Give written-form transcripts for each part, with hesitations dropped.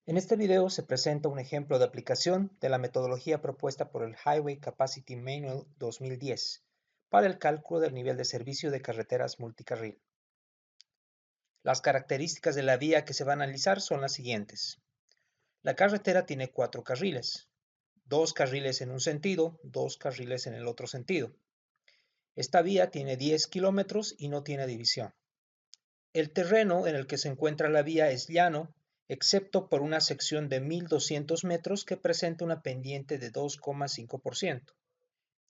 En este video se presenta un ejemplo de aplicación de la metodología propuesta por el Highway Capacity Manual 2010 para el cálculo del nivel de servicio de carreteras multicarril. Las características de la vía que se va a analizar son las siguientes. La carretera tiene 4 carriles, 2 carriles en un sentido, 2 carriles en el otro sentido. Esta vía tiene 10 kilómetros y no tiene división. El terreno en el que se encuentra la vía es llano, excepto por una sección de 1200 metros que presenta una pendiente de 2,5%.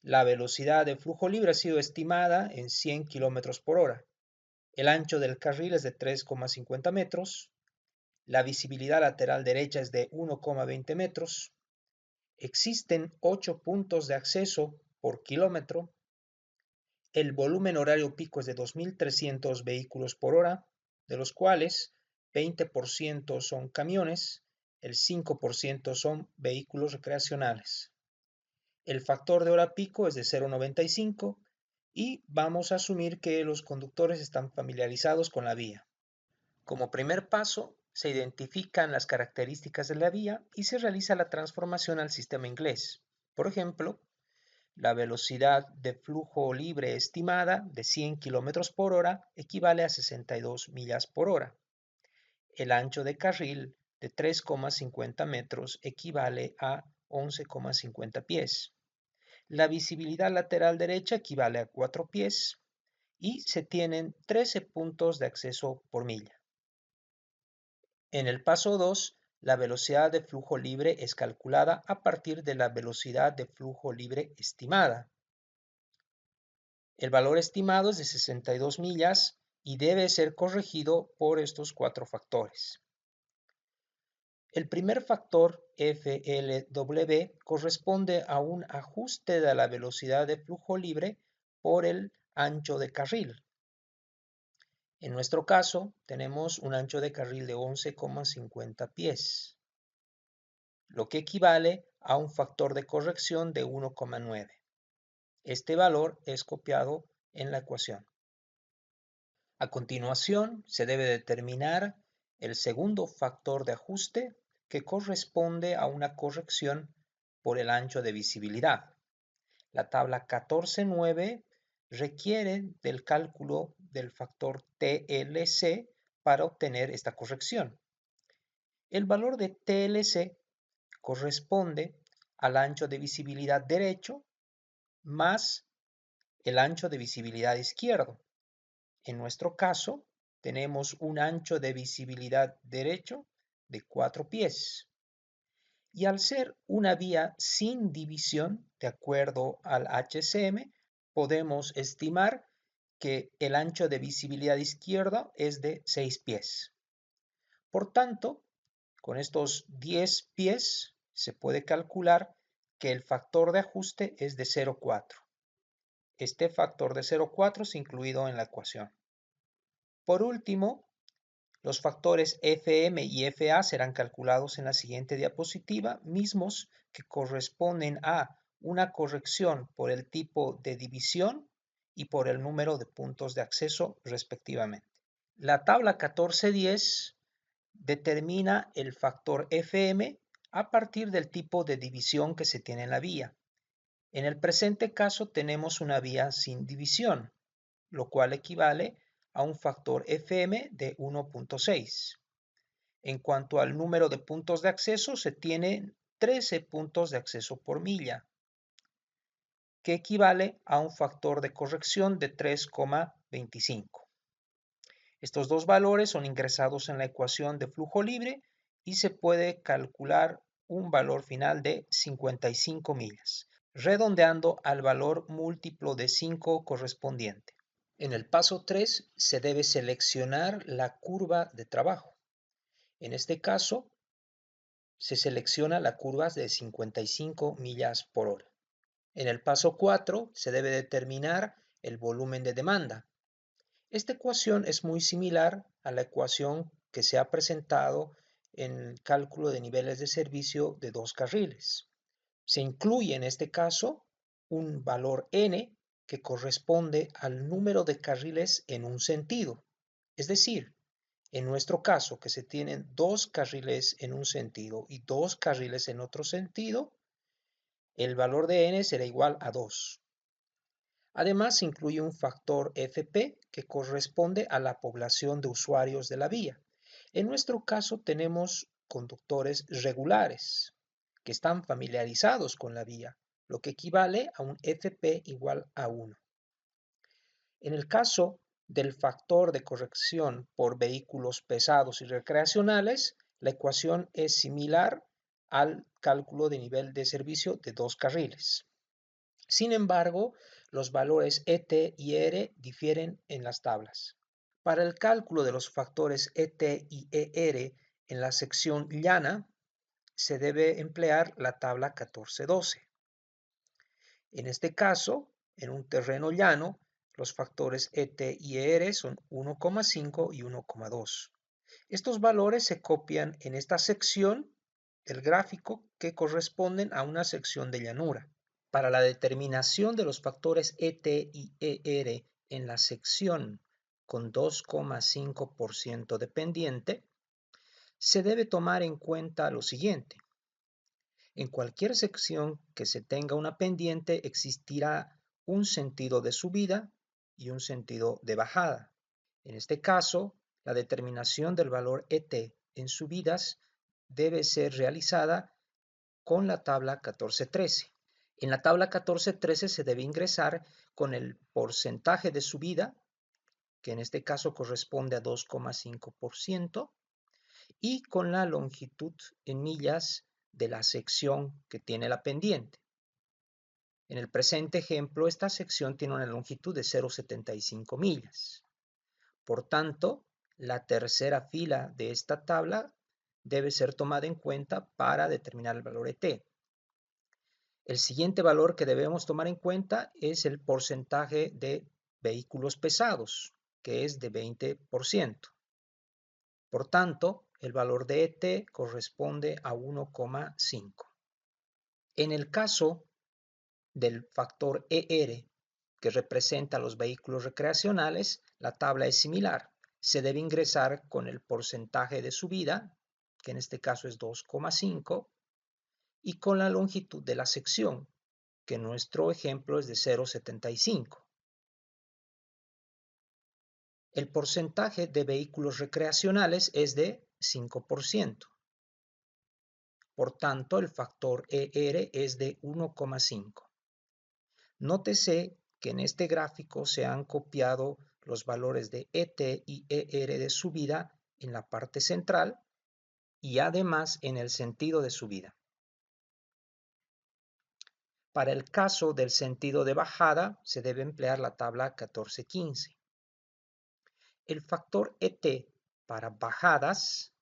La velocidad de flujo libre ha sido estimada en 100 kilómetros por hora. El ancho del carril es de 3,50 metros. La visibilidad lateral derecha es de 1,20 metros. Existen 8 puntos de acceso por kilómetro. El volumen horario pico es de 2.300 vehículos por hora, de los cuales 20% son camiones, el 5% son vehículos recreacionales. El factor de hora pico es de 0,95 y vamos a asumir que los conductores están familiarizados con la vía. Como primer paso, se identifican las características de la vía y se realiza la transformación al sistema inglés. Por ejemplo, la velocidad de flujo libre estimada de 100 km por hora equivale a 62 millas por hora. El ancho de carril de 3,50 metros equivale a 11,50 pies. La visibilidad lateral derecha equivale a 4 pies y se tienen 13 puntos de acceso por milla. En el paso 2, la velocidad de flujo libre es calculada a partir de la velocidad de flujo libre estimada. El valor estimado es de 62 millas y debe ser corregido por estos 4 factores. El primer factor, FLW, corresponde a un ajuste de la velocidad de flujo libre por el ancho de carril. En nuestro caso, tenemos un ancho de carril de 11,50 pies, lo que equivale a un factor de corrección de 1,9. Este valor es copiado en la ecuación. A continuación, se debe determinar el segundo factor de ajuste que corresponde a una corrección por el ancho de visibilidad. La tabla 14.9 requiere del cálculo del factor TLC para obtener esta corrección. El valor de TLC corresponde al ancho de visibilidad derecho más el ancho de visibilidad izquierdo. En nuestro caso, tenemos un ancho de visibilidad derecho de 4 pies. Y al ser una vía sin división, de acuerdo al HCM, podemos estimar que el ancho de visibilidad izquierda es de 6 pies. Por tanto, con estos 10 pies se puede calcular que el factor de ajuste es de 0,4. Este factor de 0,4 es incluido en la ecuación. Por último, los factores Fm y Fa serán calculados en la siguiente diapositiva, mismos que corresponden a una corrección por el tipo de división y por el número de puntos de acceso respectivamente. La tabla 1410 determina el factor Fm a partir del tipo de división que se tiene en la vía. En el presente caso tenemos una vía sin división, lo cual equivale a un factor Fm de 1,6. En cuanto al número de puntos de acceso, se tienen 13 puntos de acceso por milla, que equivale a un factor de corrección de 3,25. Estos dos valores son ingresados en la ecuación de flujo libre y se puede calcular un valor final de 55 millas, redondeando al valor múltiplo de 5 correspondiente. En el paso 3 se debe seleccionar la curva de trabajo. En este caso, se selecciona la curva de 55 millas por hora. En el paso 4 se debe determinar el volumen de demanda. Esta ecuación es muy similar a la ecuación que se ha presentado en el cálculo de niveles de servicio de 2 carriles. Se incluye en este caso un valor n que corresponde al número de carriles en un sentido. Es decir, En nuestro caso, que se tienen dos carriles en un sentido y dos carriles en otro sentido, el valor de n será igual a 2. Además, incluye un factor FP que corresponde a la población de usuarios de la vía. En nuestro caso tenemos conductores regulares que están familiarizados con la vía, lo que equivale a un FP igual a 1. En el caso del factor de corrección por vehículos pesados y recreacionales, la ecuación es similar al cálculo de nivel de servicio de dos carriles. Sin embargo, los valores ET y ER difieren en las tablas. Para el cálculo de los factores ET y ER en la sección llana, se debe emplear la tabla 1412. En este caso, en un terreno llano, los factores ET y ER son 1,5 y 1,2. Estos valores se copian en esta sección del gráfico que corresponden a una sección de llanura. Para la determinación de los factores ET y ER en la sección con 2,5% de pendiente, se debe tomar en cuenta lo siguiente. En cualquier sección que se tenga una pendiente existirá un sentido de subida y un sentido de bajada. En este caso, la determinación del valor ET en subidas debe ser realizada con la tabla 1413. En la tabla 1413 se debe ingresar con el porcentaje de subida, que en este caso corresponde a 2,5%, y con la longitud en millas de la sección que tiene la pendiente. En el presente ejemplo, esta sección tiene una longitud de 0,75 millas. Por tanto, la tercera fila de esta tabla debe ser tomada en cuenta para determinar el valor ET. El siguiente valor que debemos tomar en cuenta es el porcentaje de vehículos pesados, que es de 20%. Por tanto, el valor de ET corresponde a 1,5. En el caso del factor ER, que representa los vehículos recreacionales, la tabla es similar. Se debe ingresar con el porcentaje de subida, que en este caso es 2,5, y con la longitud de la sección, que nuestro ejemplo es de 0,75. El porcentaje de vehículos recreacionales es de 5%. Por tanto, el factor ER es de 1,5. Nótese que en este gráfico se han copiado los valores de ET y ER de subida en la parte central y además en el sentido de subida. Para el caso del sentido de bajada, se debe emplear la tabla 1415. El factor ET para bajadas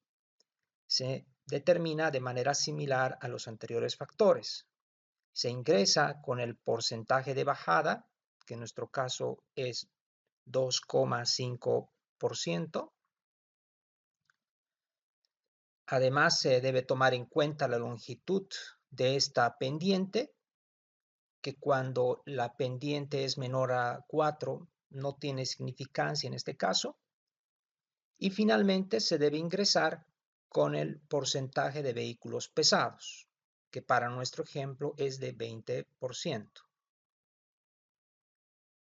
se determina de manera similar a los anteriores factores. Se ingresa con el porcentaje de bajada, que en nuestro caso es 2,5%. Además, se debe tomar en cuenta la longitud de esta pendiente, que cuando la pendiente es menor a 4 no tiene significancia en este caso. Y finalmente se debe ingresar con el porcentaje de vehículos pesados, que para nuestro ejemplo es de 20%.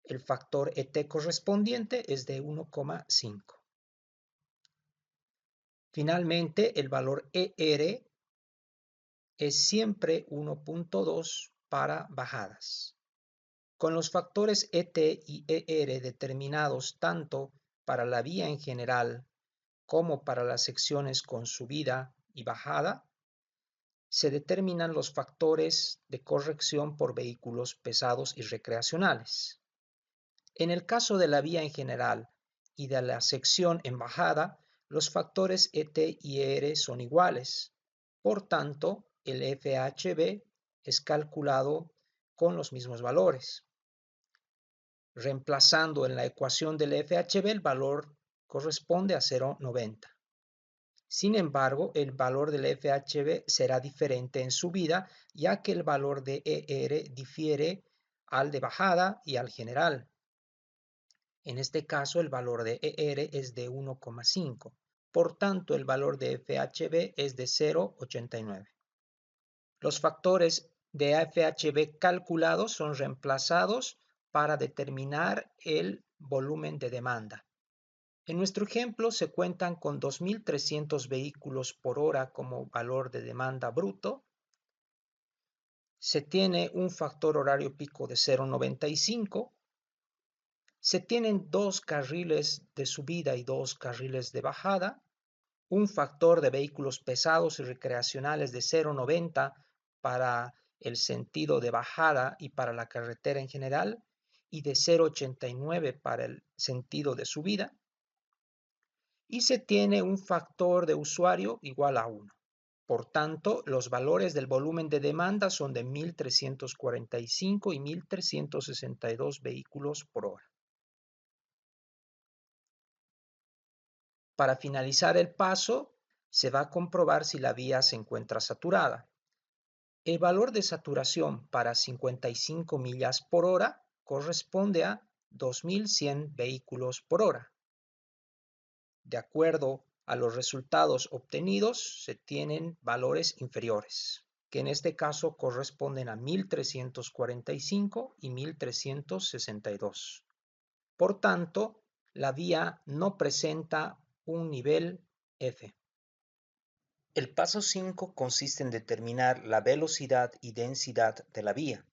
El factor ET correspondiente es de 1,5. Finalmente, el valor ER es siempre 1,2 para bajadas. Con los factores ET y ER determinados tanto para la vía en general como para las secciones con subida y bajada, se determinan los factores de corrección por vehículos pesados y recreacionales. En el caso de la vía en general y de la sección en bajada, los factores ET y ER son iguales. Por tanto, el FHB es calculado con los mismos valores. Reemplazando en la ecuación del FHB, el valor corresponde a 0,90. Sin embargo, el valor del FHB será diferente en subida, ya que el valor de ER difiere al de bajada y al general. En este caso, el valor de ER es de 1,5. Por tanto, el valor de FHB es de 0,89. Los factores de FHB calculados son reemplazados para determinar el volumen de demanda. En nuestro ejemplo se cuentan con 2.300 vehículos por hora como valor de demanda bruto. Se tiene un factor horario pico de 0,95. Se tienen 2 carriles de subida y 2 carriles de bajada. Un factor de vehículos pesados y recreacionales de 0,90 para el sentido de bajada y para la carretera en general, y de 0,89 para el sentido de subida. Y se tiene un factor de usuario igual a 1. Por tanto, los valores del volumen de demanda son de 1.345 y 1.362 vehículos por hora. Para finalizar el paso, se va a comprobar si la vía se encuentra saturada. El valor de saturación para 55 millas por hora corresponde a 2.100 vehículos por hora. De acuerdo a los resultados obtenidos, se tienen valores inferiores, que en este caso corresponden a 1.345 y 1.362. Por tanto, la vía no presenta un nivel F. El paso 5 consiste en determinar la velocidad y densidad de la vía.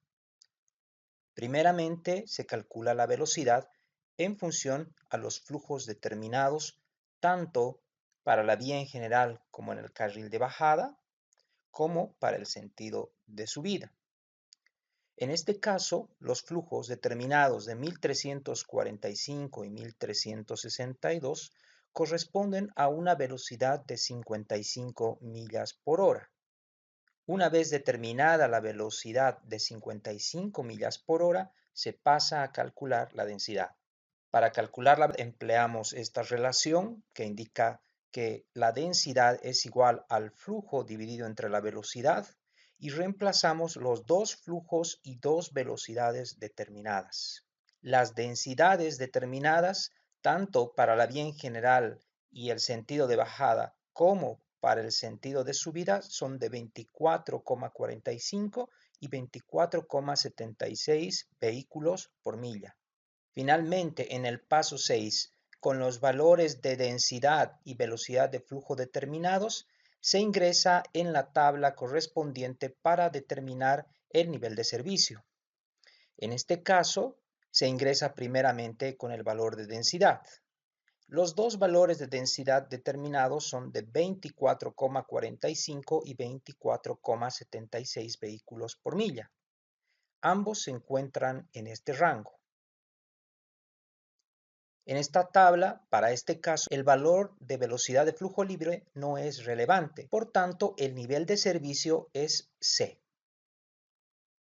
Primeramente, se calcula la velocidad en función a los flujos determinados tanto para la vía en general como en el carril de bajada, como para el sentido de subida. En este caso, los flujos determinados de 1.345 y 1.362 corresponden a una velocidad de 55 millas por hora. Una vez determinada la velocidad de 55 millas por hora, se pasa a calcular la densidad. Para calcularla empleamos esta relación que indica que la densidad es igual al flujo dividido entre la velocidad, y reemplazamos los dos flujos y dos velocidades determinadas. Las densidades determinadas, tanto para la vía en general y el sentido de bajada como para el sentido de subida, son de 24,45 y 24,76 vehículos por milla. Finalmente, en el paso 6, con los valores de densidad y velocidad de flujo determinados, se ingresa en la tabla correspondiente para determinar el nivel de servicio. En este caso, se ingresa primeramente con el valor de densidad. Los dos valores de densidad determinados son de 24,45 y 24,76 vehículos por milla. Ambos se encuentran en este rango. En esta tabla, para este caso, el valor de velocidad de flujo libre no es relevante. Por tanto, el nivel de servicio es C.